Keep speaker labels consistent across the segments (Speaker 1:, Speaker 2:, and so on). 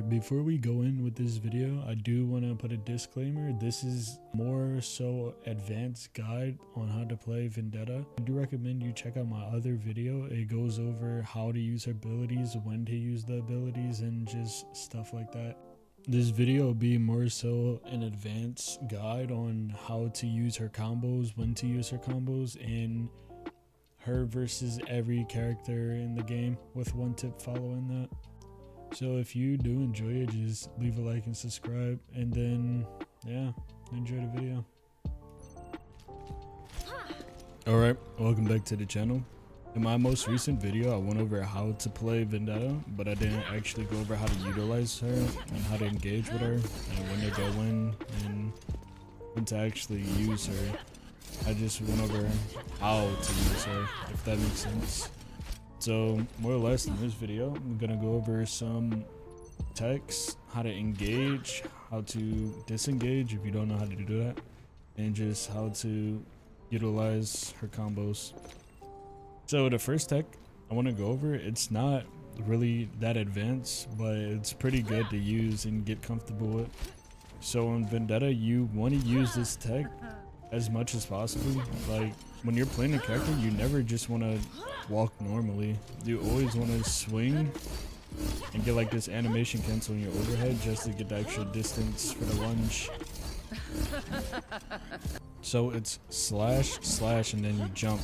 Speaker 1: Alright, before we go in with this video, I do want to put a disclaimer. This is more so advanced guide on how to play Vendetta. I do recommend you check out my other video. It goes over how to use her abilities, when to use the abilities, and just stuff like that. This video will be more so an advanced guide on how to use her combos, when to use her combos, and her versus every character in the game, with one tip following that. So if you do enjoy it, just leave a like and subscribe, and then yeah, enjoy the video. Alright, welcome back to the channel. In my most recent video, I went over how to play Vendetta, but I didn't actually go over how to utilize her and how to engage with her and when to go in and when to actually use her. I just went over how to use her, if that makes sense. So more or less in this video, I'm gonna go over some techs, how to engage, how to disengage if you don't know how to do that, and just how to utilize her combos. So the first tech I want to go over, it's not really that advanced, but it's pretty good to use and get comfortable with. So in Vendetta, you want to use this tech as much as possible. Like when you're playing a character, you never just want to walk normally. You always want to swing and get like this animation cancel on your overhead just to get the extra distance for the lunge. So it's slash slash and then you jump.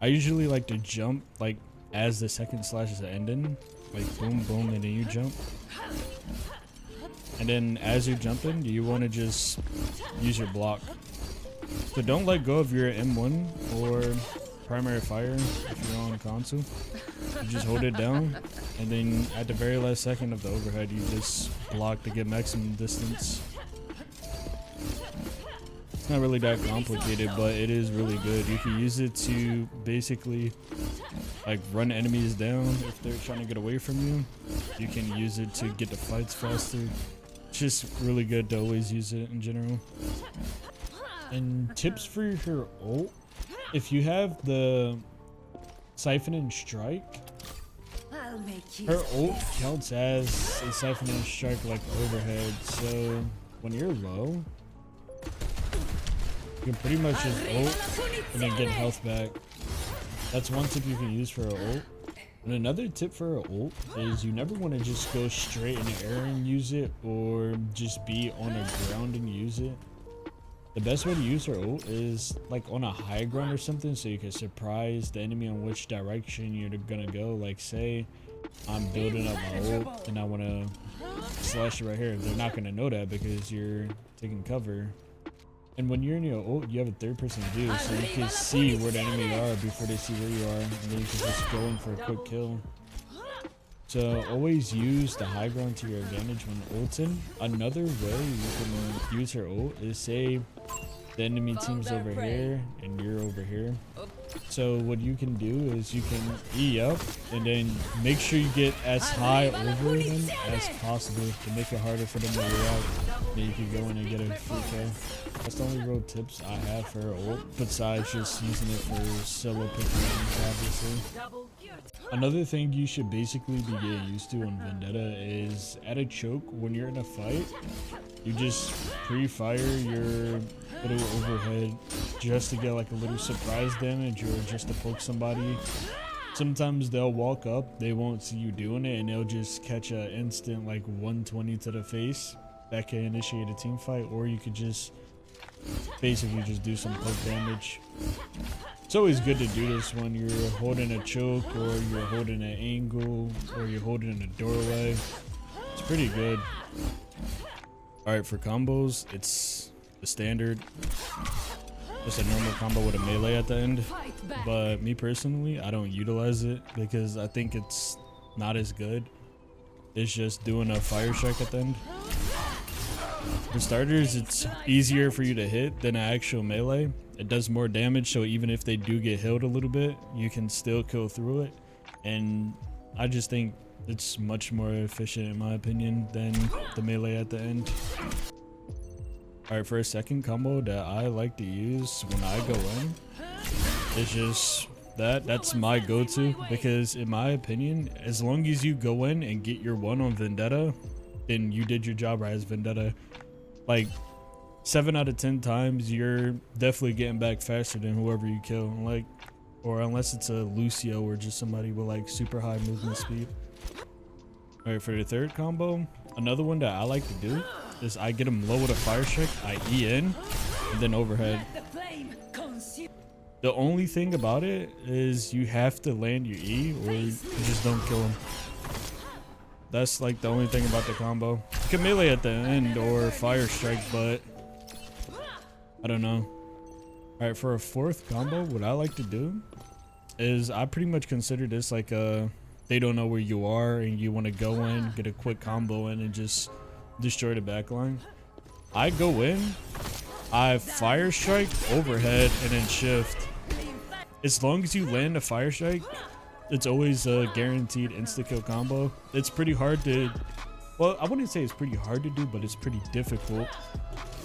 Speaker 1: I usually like to jump like as the second slash is ending, like boom boom, and then you jump. And then as you're jumping, you want to just use your block. So don't let go of your M1 or primary fire if you're on console. You just hold it down, and then at the very last second of the overhead, you just block to get maximum distance. It's not really that complicated, but it is really good. You can use it to basically like run enemies down if they're trying to get away from you. You can use it to get the fights faster. It's just really good to always use it in general. And tips for her ult, if you have the Siphon and Strike, her ult counts as a Siphon and Strike like overhead. So when you're low, you can pretty much just ult and then get health back. That's one tip you can use for her ult. And another tip for her ult is you never want to just go straight in the air and use it, or just be on the ground and use it. The best way to use her ult is like on a high ground or something, so you can surprise the enemy on which direction you're gonna go. Like say I'm building up my ult and I want to slash it right here. They're not gonna know that because you're taking cover. And when you're in your ult, you have a third person view, so you can see where the enemy are before they see where you are, and then you can just go in for a quick kill. So always use the high ground to your advantage when ulting. Another way you can use her ult is say the enemy team's over here and you're over here. So what you can do is you can E up and then make sure you get as high over them as possible to make it harder for them to react. Then you can go in and get a free kill. That's the only real tips I have for her ult, besides just using it for solo picking, obviously. Another thing you should basically be getting used to on Vendetta is at a choke, when you're in a fight, you just pre-fire your little overhead just to get like a little surprise damage or just to poke somebody. Sometimes they'll walk up, they won't see you doing it, and they'll just catch an instant like 120 to the face. That can initiate a team fight, or you could just basically just do some poke damage. It's always good to do this when you're holding a choke, or you're holding an angle, or you're holding a doorway. It's pretty good. Alright, for combos, it's the standard. Just a normal combo with a melee at the end. But me personally, I don't utilize it because I think it's not as good. It's just doing a fire strike at the end. For starters, it's easier for you to hit than an actual melee. It does more damage, so even if they do get healed a little bit, you can still kill through it. And I just think it's much more efficient in my opinion than the melee at the end. Alright, for a second combo that I like to use when I go in, is just That's my go-to, because in my opinion, as long as you go in and get your one on Vendetta, then you did your job right as Vendetta. Like 7 out of 10 times you're definitely getting back faster than whoever you kill, like, or unless it's a Lucio or just somebody with like super high movement speed. All right, for the third combo, another one that I like to do is I get him low with a fire strike, I E in, and then overhead. The only thing about it is you have to land your E or you just don't kill him. That's like the only thing about the combo. You can melee at the end or fire strike, but I don't know. All right, for a fourth combo, what I like to do is I pretty much consider this like a, they don't know where you are and you want to go in, get a quick combo in and just destroy the backline. I go in, I fire strike, overhead, and then shift. As long as you land a fire strike, it's always a guaranteed insta-kill combo. It's pretty hard to, well, I wouldn't say it's pretty hard to do, but it's pretty difficult.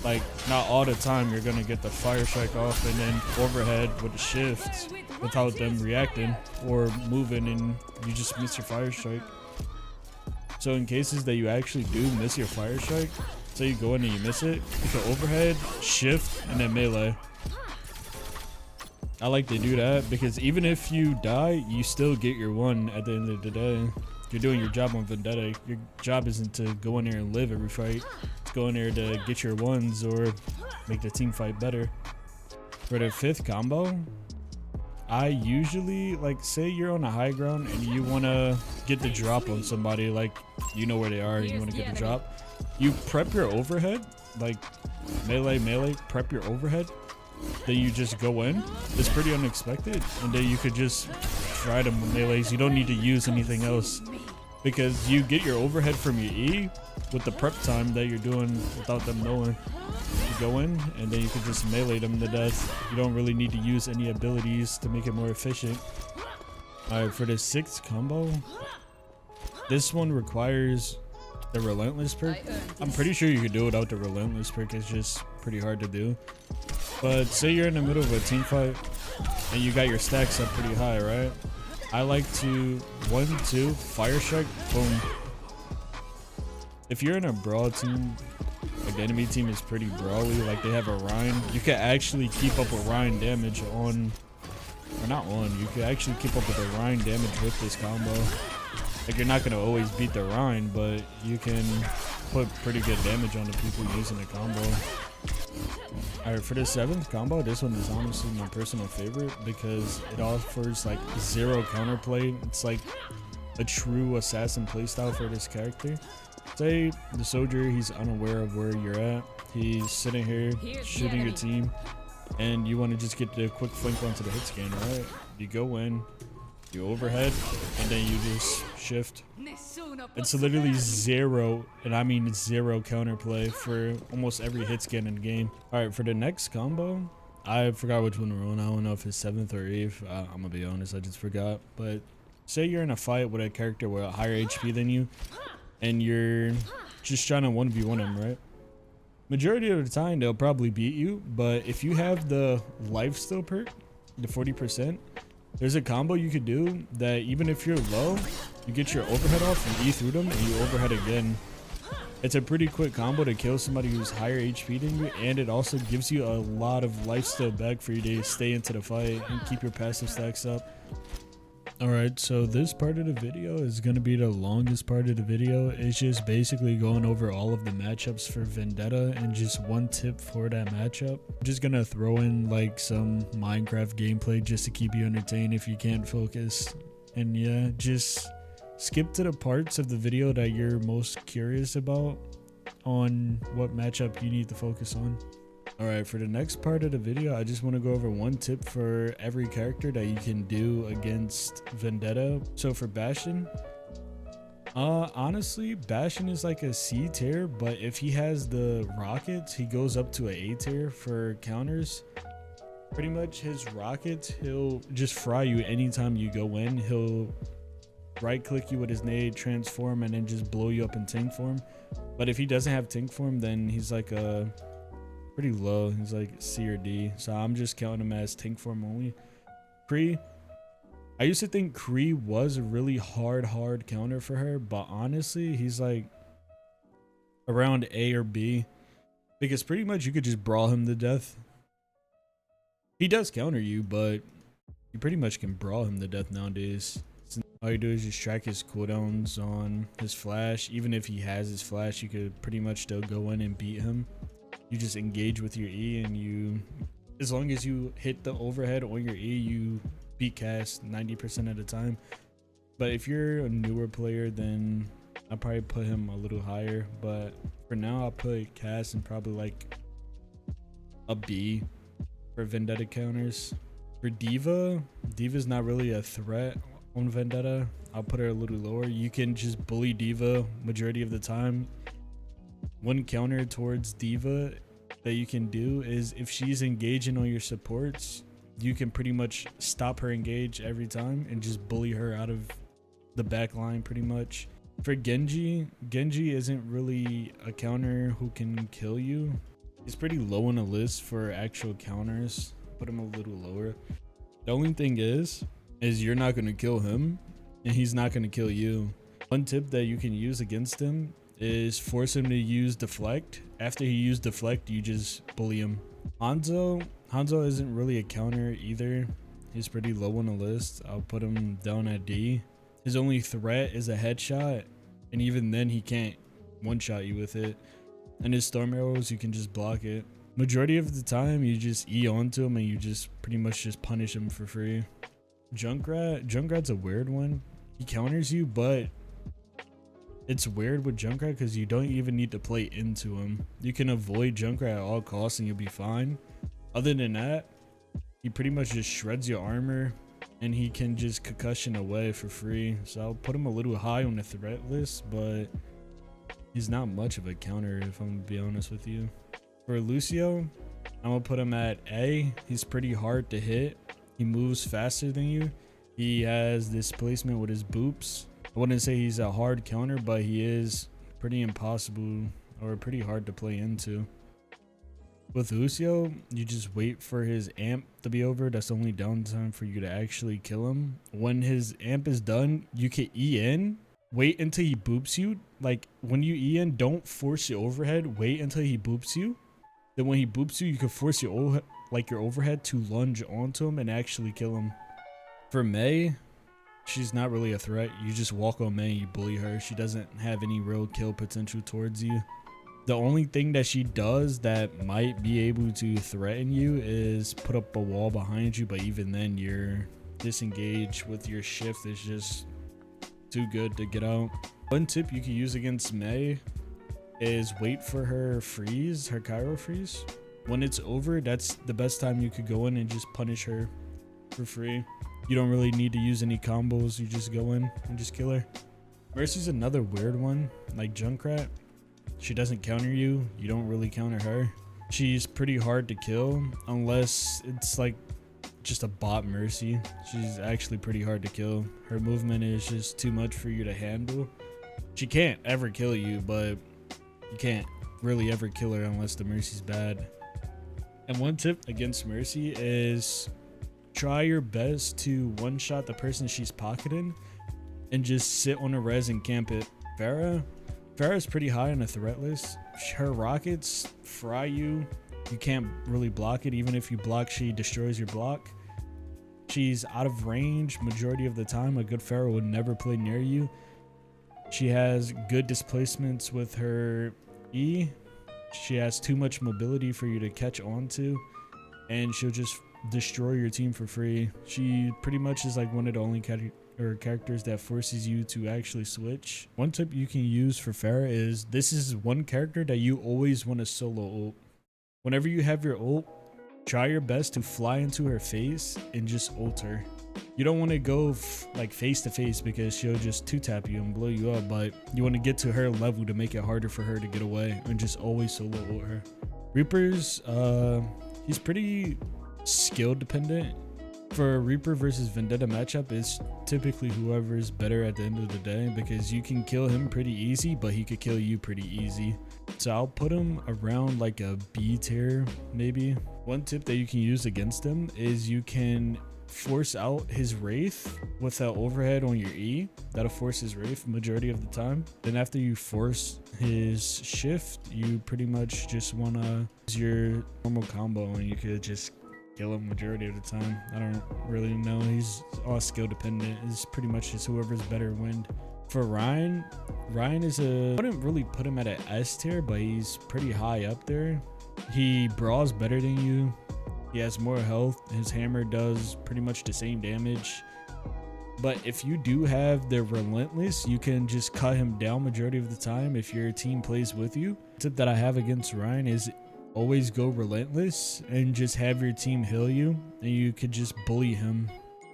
Speaker 1: Like, not all the time you're gonna get the fire strike off and then overhead with the shift without them reacting or moving and you just miss your fire strike. So in cases that you actually do miss your fire strike, say you go in and you miss it, you can overhead, shift, and then melee. I like to do that because even if you die, you still get your one at the end of the day. You're doing your job on Vendetta. Your job isn't to go in there and live every fight. It's go in there to get your ones or make the team fight better. For the fifth combo, I usually, like, say you're on a high ground and you want to get the drop on somebody, like you know where they are and you want to get the drop. You prep your overhead, like melee, prep your overhead. Then you just go in. It's pretty unexpected, and then you could just try them with melees. You don't need to use anything else because you get your overhead from your E with the prep time that you're doing without them knowing. You go in and then you can just melee them to death. You don't really need to use any abilities to make it more efficient. All right, for the sixth combo, this one requires the relentless perk. I'm pretty sure you could do it without the relentless perk. It's just pretty hard to do. But say you're in the middle of a team fight and you got your stacks up pretty high, right? I like to 1, 2, fire strike, boom. If you're in a brawl team, like the enemy team is pretty brawly, like they have a Rhine, you can actually keep up with Rhine damage on, or not on, you can actually keep up with the Rhine damage with this combo. Like, you're not going to always beat the Rhine, but you can put pretty good damage on the people using the combo. Alright, for the seventh combo, this one is honestly my personal favorite because it offers like 0 counterplay. It's like a true assassin playstyle for this character. Say the soldier, he's unaware of where you're at. He's sitting here shooting your team and you want to just get the quick flank onto the hit scan, right? You go in, you overhead, and then you just shift. It's literally 0, and I mean 0 counterplay for almost every hit scan in the game. All right, for the next combo, I forgot which one we're on. I don't know if it's 7th or 8th. I'm gonna be honest, I just forgot. But say you're in a fight with a character with a higher HP than you, and you're just trying to 1v1 them, right? Majority of the time, they'll probably beat you, but if you have the lifesteal perk, the 40%, there's a combo you could do that even if you're low, you get your overhead off and E through them and you overhead again. It's a pretty quick combo to kill somebody who's higher HP than you, and it also gives you a lot of lifesteal back for you to stay into the fight and keep your passive stacks up. Alright, so this part of the video is going to be the longest part of the video. It's just basically going over all of the matchups for Vendetta and just one tip for that matchup. I'm just going to throw in like some Minecraft gameplay just to keep you entertained if you can't focus. And yeah, just skip to the parts of the video that you're most curious about on what matchup you need to focus on. Alright, for the next part of the video, I just want to go over one tip for every character that you can do against Vendetta. So for Bastion, honestly, Bastion is like a C tier, but if he has the rockets, he goes up to a A tier for counters. Pretty much his rockets, he'll just fry you anytime you go in. He'll right click you with his nade, transform, and then just blow you up in tank form. But if he doesn't have tank form, then he's like a pretty low. He's like C or D, so I'm just counting him as tank form only. Pre, I used to think Kree was a really hard counter for her, but honestly, he's like around A or B because pretty much you could just brawl him to death. He does counter you, but you pretty much can brawl him to death nowadays. All you do is just track his cooldowns on his flash. Even if he has his flash, you could pretty much still go in and beat him. You just engage with your E, and you, as long as you hit the overhead on your E, you beat cast 90% of the time. But if you're a newer player, then I'll probably put him a little higher. But for now, I'll put cast in probably like a B for Vendetta counters. For Diva's not really a threat on Vendetta. I'll put her a little lower. You can just bully Diva majority of the time. One counter towards Diva that you can do is if she's engaging on your supports, you can pretty much stop her engage every time and just bully her out of the back line pretty much. For Genji isn't really a counter who can kill you. He's pretty low on the list for actual counters. Put him a little lower. The only thing is you're not going to kill him and he's not going to kill you. One tip that you can use against him is force him to use deflect. After he used deflect, you just bully him. Hanzo isn't really a counter either. He's pretty low on the list. I'll put him down at D. His only threat is a headshot, and even then he can't one-shot you with it. And his storm arrows, you can just block it. Majority of the time, you just E onto him and you just pretty much just punish him for free. Junkrat's a weird one. He counters you, but it's weird with Junkrat because you don't even need to play into him. You can avoid Junkrat at all costs and you'll be fine. Other than that, he pretty much just shreds your armor and he can just concussion away for free. So I'll put him a little high on the threat list, but he's not much of a counter if I'm gonna be honest with you. For Lucio, I'm gonna put him at A. He's pretty hard to hit. He moves faster than you. He has displacement with his boops. I wouldn't say he's a hard counter, but he is pretty impossible or pretty hard to play into. With Lucio, you just wait for his amp to be over. That's the only downtime for you to actually kill him. When his amp is done, you can E in. Wait until he boops you. Like when you E in, don't force your overhead. Wait until he boops you. Then when he boops you, you can force your overhead to lunge onto him and actually kill him. For Mei, she's not really a threat. You just walk on Mei, you bully her. She doesn't have any real kill potential towards you. The only thing that she does that might be able to threaten you is put up a wall behind you, but even then your disengage with your shift is just too good to get out. One tip you can use against Mei is wait for her freeze, her Cairo freeze. When it's over, that's the best time you could go in and just punish her for free. You don't really need to use any combos. You just go in and just kill her. Mercy's another weird one, like Junkrat. She doesn't counter you. You don't really counter her. She's pretty hard to kill unless it's like just a bot Mercy. She's actually pretty hard to kill. Her movement is just too much for you to handle. She can't ever kill you, but you can't really ever kill her unless the Mercy's bad. And one tip against Mercy is try your best to one-shot the person she's pocketing and just sit on a res and camp it. Pharah's pretty high on the threat list. Her rockets fry you. You can't really block it. Even if you block, she destroys your block. She's out of range majority of the time. A good Pharah would never play near you. She has good displacements with her E. She has too much mobility for you to catch on to, and she'll just destroy your team for free. She pretty much is like one of the only characters that forces you to actually switch. One tip you can use for Pharah is this is one character that you always want to solo ult. Whenever you have your ult, try your best to fly into her face and just ult her. You don't want to go like face to face because she'll just two-tap you and blow you up, but you want to get to her level to make it harder for her to get away and just always solo ult her. Reaper's he's pretty skill dependent. For a Reaper versus Vendetta matchup, it's typically whoever is better at the end of the day because you can kill him pretty easy, but he could kill you pretty easy. So I'll put him around like a B tier maybe. One tip that you can use against him is you can force out his Wraith with that overhead on your E. That'll force his Wraith majority of the time. Then after you force his shift, you pretty much just wanna use your normal combo and you could just kill him majority of the time. I don't really know. He's all skill dependent. It's pretty much just whoever's better win. For Ryan is I wouldn't really put him at an S tier, but he's pretty high up there. He brawls better than you. He has more health. His hammer does pretty much the same damage. But if you do have the Relentless, you can just cut him down majority of the time if your team plays with you. The tip that I have against Ryan is always go Relentless and just have your team heal you, and you could just bully him.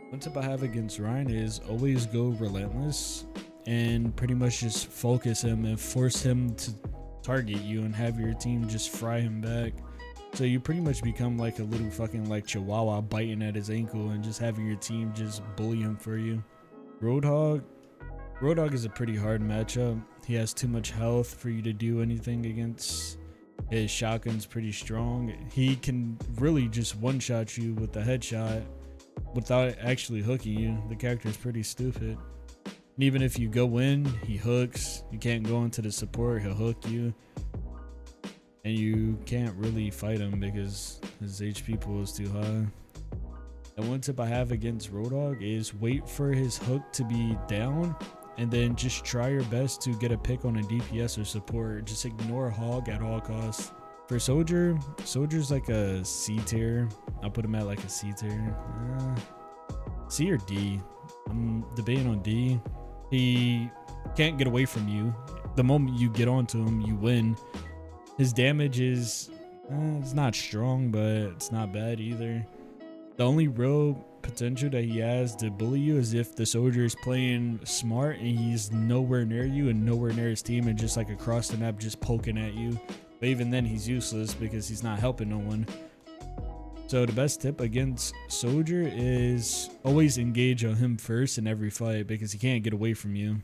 Speaker 1: One tip I have against Ryan is always go Relentless and pretty much just focus him and force him to target you and have your team just fry him back. So you pretty much become like a little fucking like chihuahua biting at his ankle and just having your team just bully him for you. Roadhog is a pretty hard matchup. He has too much health for you to do anything against. His shotgun's pretty strong. He can really just one-shot you with the headshot without actually hooking you. The character is pretty stupid. And even if you go in, he hooks. You can't go into the support, he'll hook you. And you can't really fight him because his HP pool is too high. And one tip I have against Roadhog is wait for his hook to be down and then just try your best to get a pick on a DPS or support. Just ignore Hog at all costs. For Soldier's like a C tier. I'll put him at like a C tier. C or D. I'm debating on D. He can't get away from you. The moment you get onto him, you win. His damage is, it's not strong, but it's not bad either. The only real potential that he has to bully you is if the soldier is playing smart and he's nowhere near you and nowhere near his team and just like across the map just poking at you. But even then he's useless because he's not helping no one. So the best tip against Soldier is always engage on him first in every fight because he can't get away from you.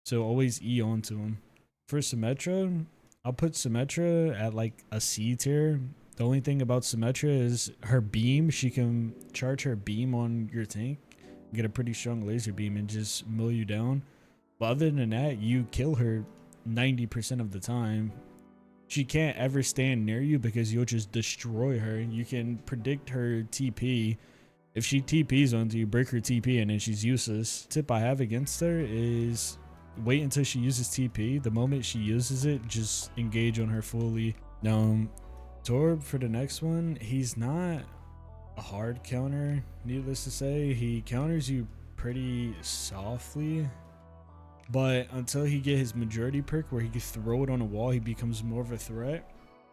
Speaker 1: So always E onto him. For Symmetra, I'll put Symmetra at like a C tier. The only thing about Symmetra is her beam. She can charge her beam on your tank, get a pretty strong laser beam and just mow you down. But other than that, you kill her 90% of the time. She can't ever stand near you because you'll just destroy her. You can predict her TP. If she TPs onto you, break her TP and then she's useless. Tip I have against her is wait until she uses TP. The moment she uses it, just engage on her fully. Now, Torb for the next one, he's not a hard counter, needless to say. He counters you pretty softly, but until he get his majority perk where he can throw it on a wall, he becomes more of a threat.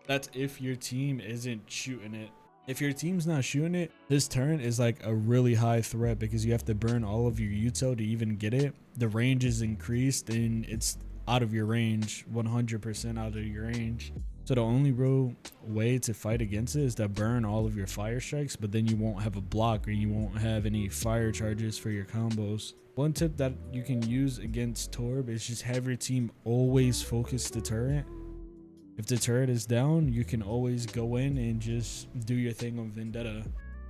Speaker 1: That's if your team isn't shooting it. If your team's not shooting it, his turn is like a really high threat because you have to burn all of your util to even get it. The range is increased and it's out of your range, 100% out of your range. So the only real way to fight against it is to burn all of your fire strikes, but then you won't have a block or you won't have any fire charges for your combos. One tip that you can use against Torb is just have your team always focus the turret. If the turret is down, you can always go in and just do your thing on Vendetta.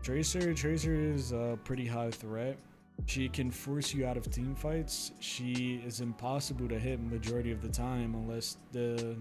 Speaker 1: Tracer is a pretty high threat. She can force you out of team fights. She is impossible to hit majority of the time unless the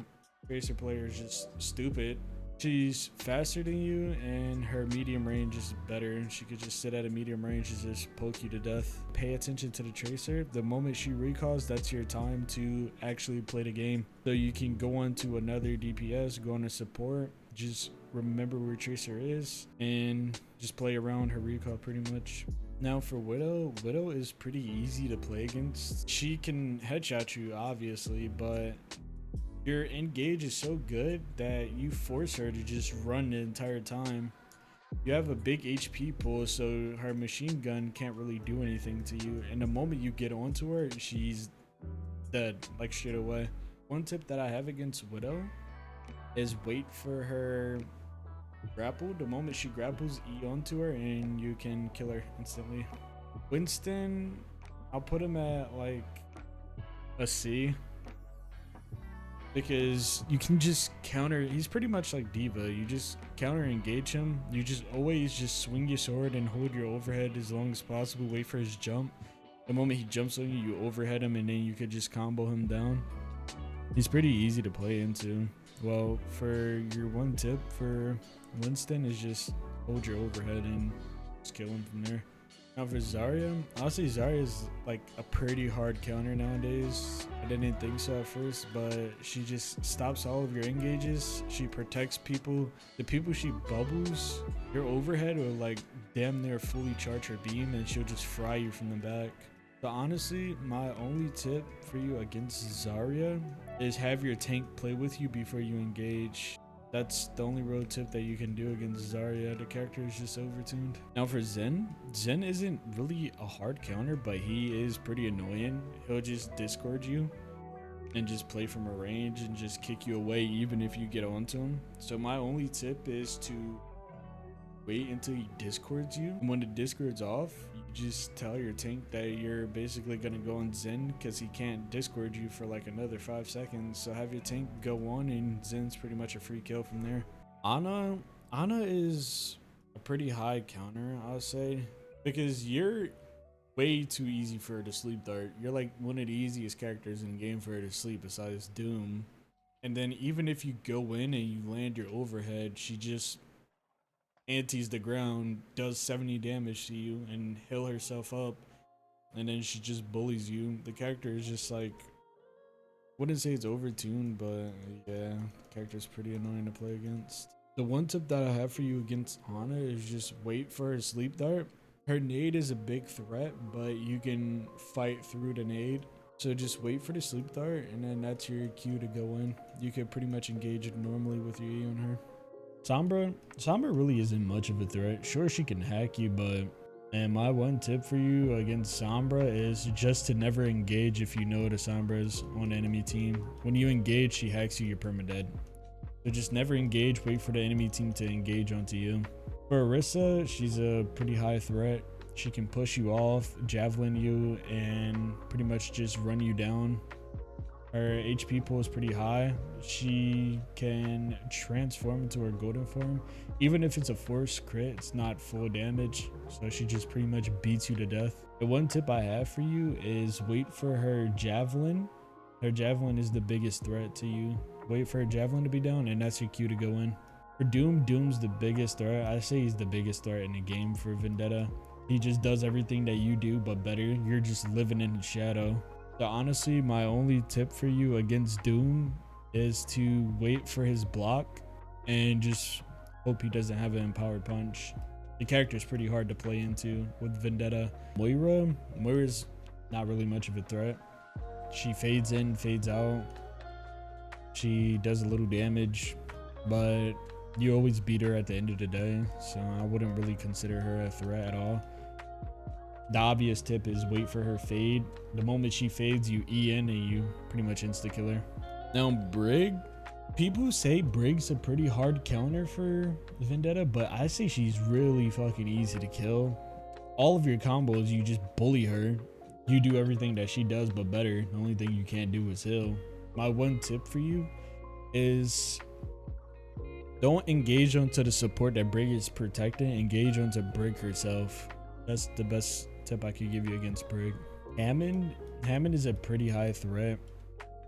Speaker 1: Tracer player is just stupid. She's faster than you and her medium range is better. She could just sit at a medium range and just poke you to death. Pay attention to the Tracer. The moment she recalls, that's your time to actually play the game. So you can go on to another DPS, go on to support, just remember where Tracer is and just play around her recall pretty much. Now for Widow is pretty easy to play against. She can headshot you obviously, but your engage is so good that you force her to just run the entire time. You have a big HP pool, so her machine gun can't really do anything to you. And the moment you get onto her, she's dead, like straight away. One tip that I have against Widow is wait for her grapple. The moment she grapples, E onto her and you can kill her instantly. Winston, I'll put him at like a C. because you can just counter. He's pretty much like Diva. You just counter engage him. You just always just swing your sword and hold your overhead as long as possible. Wait for his jump. The moment he jumps on you, you overhead him, and then you could just combo him down. He's pretty easy to play into. Well, for your one tip for Winston is just hold your overhead and just kill him from there. Now for Zarya, honestly Zarya is like a pretty hard counter nowadays. I didn't think so at first, but she just stops all of your engages. She protects people. The people she bubbles, your overhead will like damn near fully charge her beam, and she'll just fry you from the back. So honestly, my only tip for you against Zarya is have your tank play with you before you engage. That's the only real tip that you can do against Zarya. The character is just overtuned. Now for Zen isn't really a hard counter, but he is pretty annoying. He'll just discord you and just play from a range and just kick you away even if you get onto him. So my only tip is to wait until he discords you. And when the discord's off, you just tell your tank that you're basically gonna go on Zen because he can't discord you for like another 5 seconds. So have your tank go on, and Zen's pretty much a free kill from there. Ana is a pretty high counter, I'll say, because you're way too easy for her to sleep dart. You're like one of the easiest characters in the game for her to sleep besides Doom. And then even if you go in and you land your overhead, she just antis the ground, does 70 damage to you, and heal herself up, and then she just bullies you. The character is just like, wouldn't say it's overtuned, but yeah, the character's pretty annoying to play against. The one tip that I have for you against Ana is just wait for her sleep dart. Her nade is a big threat, but you can fight through the nade. So just wait for the sleep dart, and then that's your cue to go in. You could pretty much engage it normally with your E on her. Sombra really isn't much of a threat. Sure, she can hack you, but and my one tip for you against Sombra is just to never engage if you know the Sombra is on enemy team. When you engage, she hacks you, you're permadead. So just never engage, wait for the enemy team to engage onto you. For Orisa, she's a pretty high threat. She can push you off, javelin you, and pretty much just run you down. Her HP pool is pretty high. She can transform into her golden form. Even if it's a force crit, it's not full damage. So she just pretty much beats you to death. The one tip I have for you is wait for her javelin. Her javelin is the biggest threat to you. Wait for her javelin to be down, and that's your cue to go in. For Doom's the biggest threat. I say he's the biggest threat in the game for Vendetta. He just does everything that you do, but better. You're just living in his shadow. So honestly, my only tip for you against Doom is to wait for his block and just hope he doesn't have an empowered punch. The character is pretty hard to play into with Vendetta. Moira's not really much of a threat. She fades in, fades out. She does a little damage, but you always beat her at the end of the day. So I wouldn't really consider her a threat at all. The obvious tip is wait for her fade. The moment she fades, you E in and you pretty much insta-kill her. Now Brig, people say Brig's a pretty hard counter for Vendetta, but I say she's really fucking easy to kill. All of your combos, you just bully her. You do everything that she does, but better. The only thing you can't do is heal. My one tip for you is don't engage onto the support that Brig is protecting. Engage onto Brig herself. That's the best tip I could give you against Brig. Hammond is a pretty high threat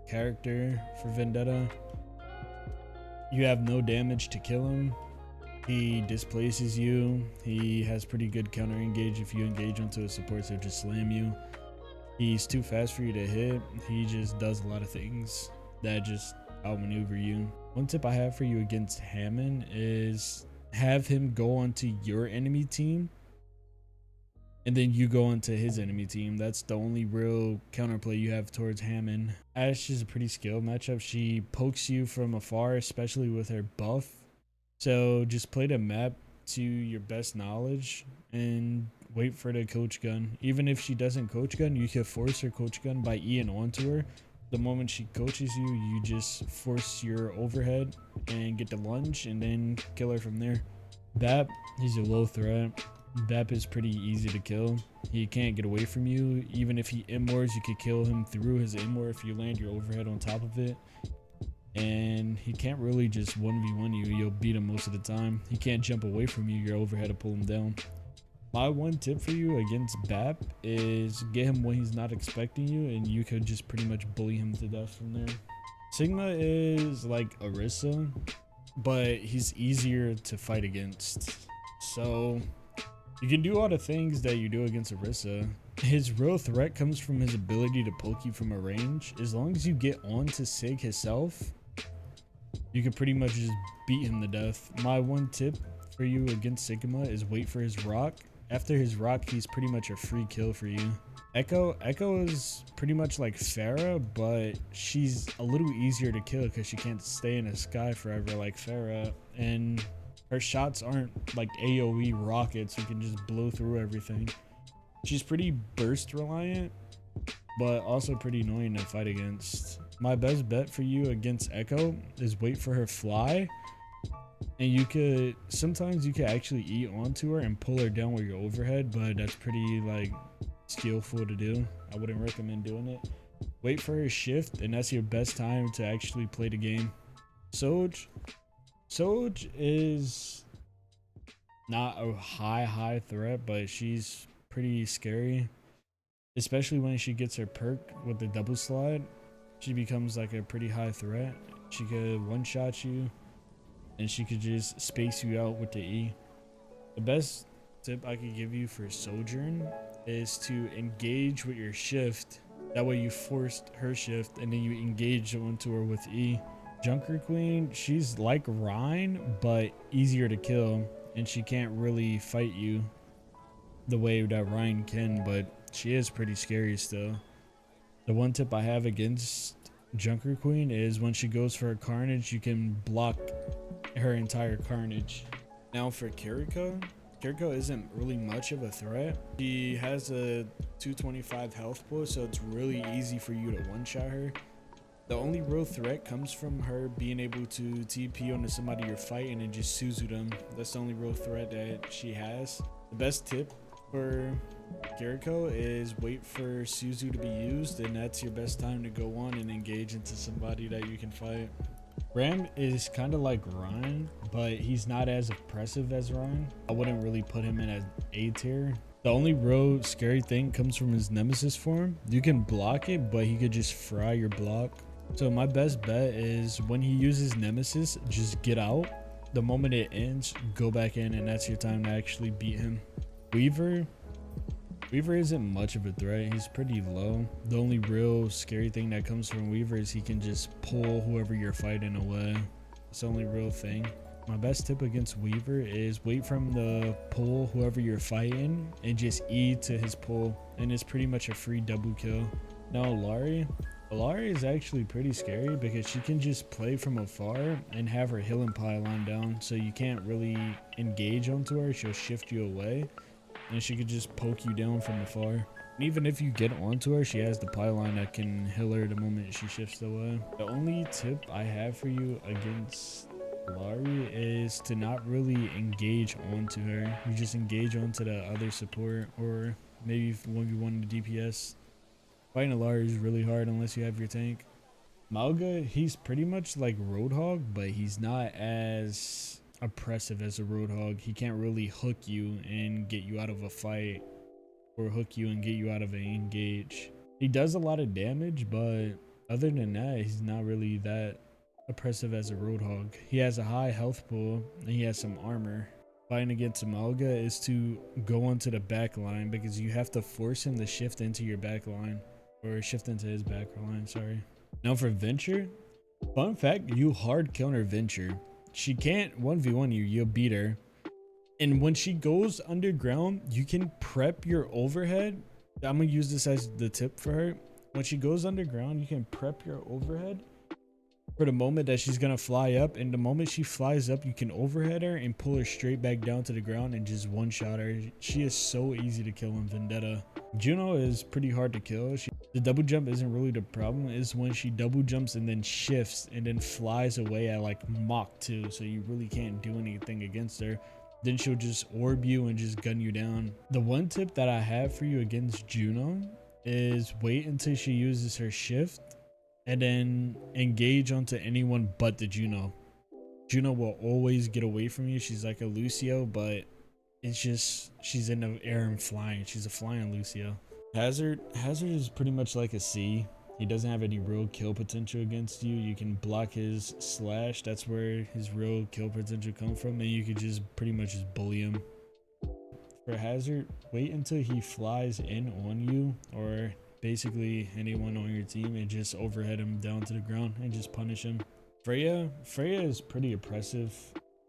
Speaker 1: character for Vendetta. You have no damage to kill him. He displaces you. He has pretty good counter engage if you engage onto a support, so just slam you. He's too fast for you to hit. He just does a lot of things that just outmaneuver you. One tip I have for you against Hammond is have him go onto your enemy team, and then you go into his enemy team. That's the only real counterplay you have towards Hammond. Ashe is a pretty skilled matchup. She pokes you from afar, especially with her buff. So just play the map to your best knowledge and wait for the coach gun. Even if she doesn't coach gun, you can force her coach gun by Eing onto her. The moment she coaches you, you just force your overhead and get the lunge and then kill her from there. Bap, he's a low threat. Bap is pretty easy to kill. He can't get away from you. Even if he immors, you could kill him through his immor if you land your overhead on top of it. and he can't really just 1v1 you. You'll beat him most of the time. He can't jump away from you. You're overhead to pull him down. My one tip for you against BAP is get him when he's not expecting you, and you could just pretty much bully him to death from there. Sigma is like Orisa, but he's easier to fight against. So you can do all the things that you do against Orisa. His real threat comes from his ability to poke you from a range. As long as you get on to Sig himself, you can pretty much just beat him to death. My one tip for you against Sigma is wait for his rock. After his rock, he's pretty much a free kill for you. Echo is pretty much like Pharah, but she's a little easier to kill because she can't stay in the sky forever like Pharah, and her shots aren't like AoE rockets. You can just blow through everything. She's pretty burst reliant, but also pretty annoying to fight against. My best bet for you against Echo is wait for her fly, and sometimes you could actually eat onto her and pull her down with your overhead, but that's pretty like skillful to do. I wouldn't recommend doing it. Wait for her shift, and that's your best time to actually play the game. Soj is not a high threat, but she's pretty scary, especially when she gets her perk with the double slide. She becomes like a pretty high threat. She could one-shot you, and she could just space you out with the E. The best tip I could give you for Sojourn is to engage with your shift. That way you forced her shift, and then you engage onto her with E. Junker Queen, she's like Rhine, but easier to kill, and she can't really fight you the way that Rhine can, but she is pretty scary still. The one tip I have against Junker Queen is when she goes for a Carnage, you can block her entire Carnage. Now for Kiriko isn't really much of a threat. She has a 225 health pool, so it's really easy for you to one-shot her. The only real threat comes from her being able to TP onto somebody you're fighting and just Suzu them. That's the only real threat that she has. The best tip for Kiriko is wait for Suzu to be used, and that's your best time to go on and engage into somebody that you can fight. Ram is kind of like Ryan, but he's not as oppressive as Ryan. I wouldn't really put him in as A tier. The only real scary thing comes from his Nemesis form. You can block it, but he could just fry your block. So my best bet is when he uses Nemesis, just get out. The moment it ends, go back in, and that's your time to actually beat him. Weaver isn't much of a threat. He's pretty low. The only real scary thing that comes from Weaver is he can just pull whoever you're fighting away. It's the only real thing. My best tip against Weaver is wait from the pull whoever you're fighting and just E to his pull, and it's pretty much a free double kill. Now Alari is actually pretty scary because she can just play from afar and have her healing pylon down, so you can't really engage onto her. She'll shift you away, and she could just poke you down from afar. And even if you get onto her, she has the pylon that can heal her the moment she shifts away. The only tip I have for you against Alari is to not really engage onto her. You just engage onto the other support, or maybe 1v1 the DPS. Fighting Alari is really hard unless you have your tank. Malga, he's pretty much like Roadhog, but he's not as oppressive as a Roadhog. He can't really hook you and get you out of a fight, or hook you and get you out of an engage. He does a lot of damage, but other than that, he's not really that oppressive as a Roadhog. He has a high health pool, and he has some armor. Fighting against Malga is to go onto the back line, because you have to force him to shift into your back line, or shift into his back line, sorry. Now for Venture, fun fact, you hard counter Venture. She can't 1v1 you, you'll beat her. And when she goes underground, you can prep your overhead. I'm gonna use this as the tip for her. When she goes underground, you can prep your overhead for the moment that she's gonna fly up, and the moment she flies up, you can overhead her and pull her straight back down to the ground and just one-shot her. She is so easy to kill in Vendetta. Juno is pretty hard to kill. The double jump isn't really the problem. Is when she double jumps and then shifts and then flies away at like Mach 2, so you really can't do anything against her. Then she'll just orb you and just gun you down. The one tip that I have for you against Juno is wait until she uses her shift, and then engage onto anyone but the Juno. Juno will always get away from you. She's like a Lucio, but it's just she's in the air and flying. She's a flying Lucio. Hazard is pretty much like a C. He doesn't have any real kill potential against you. You can block his slash. That's where his real kill potential comes from, and you could just pretty much just bully him. For Hazard, wait until he flies in on you, or basically anyone on your team, and just overhead him down to the ground and just punish him. Freya is pretty oppressive.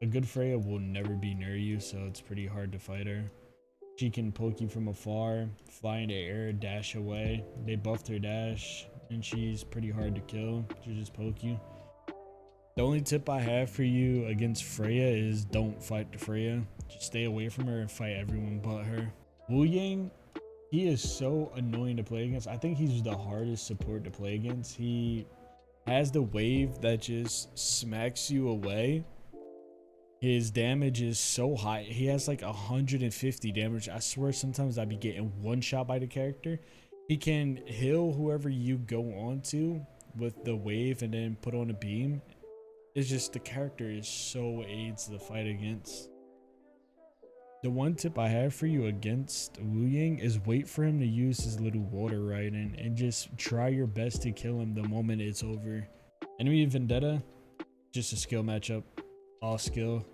Speaker 1: A good Freya will never be near you, so it's pretty hard to fight her. She can poke you from afar, fly in the air, dash away. They buffed her dash, and she's pretty hard to kill. She'll just poke you. The only tip I have for you against Freya is don't fight the Freya. Just stay away from her and fight everyone but her. Wu Yang, he is so annoying to play against. I think he's the hardest support to play against. He has the wave that just smacks you away. His damage is so high. He has like 150 damage. I swear sometimes I'd be getting one shot by the character. He can heal whoever you go on to with the wave and then put on a beam. It's just the character is so aids the fight against. The one tip I have for you against Wu Yang is wait for him to use his little water ride and just try your best to kill him the moment it's over. Enemy Vendetta, just a skill matchup. All skill.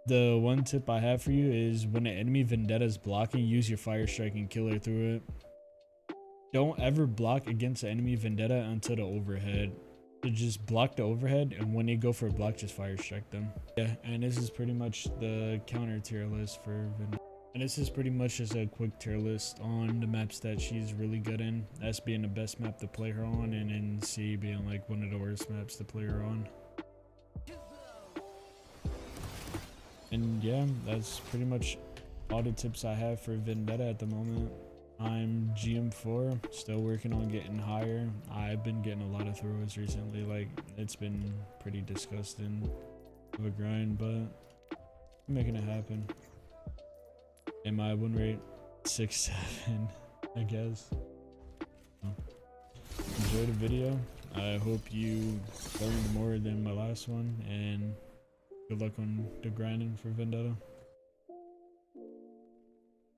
Speaker 1: The one tip I have for you is when an enemy Vendetta is blocking, use your fire strike and kill her through it. Don't ever block against an enemy Vendetta until the overhead. So just block the overhead, and when they go for a block, just fire strike them. Yeah, and this is pretty much the counter tier list for Vendetta. And this is pretty much just a quick tier list on the maps that she's really good in. S being the best map to play her on, and then C being like one of the worst maps to play her on. And yeah, that's pretty much all the tips I have for Vendetta at the moment. I'm GM4, still working on getting higher. I've been getting a lot of throws recently. Like, it's been pretty disgusting of a grind, but I'm making it happen. And my win rate 6-7, I guess. Enjoy the video. I hope you learned more than my last one, and good luck on the grinding for Vendetta.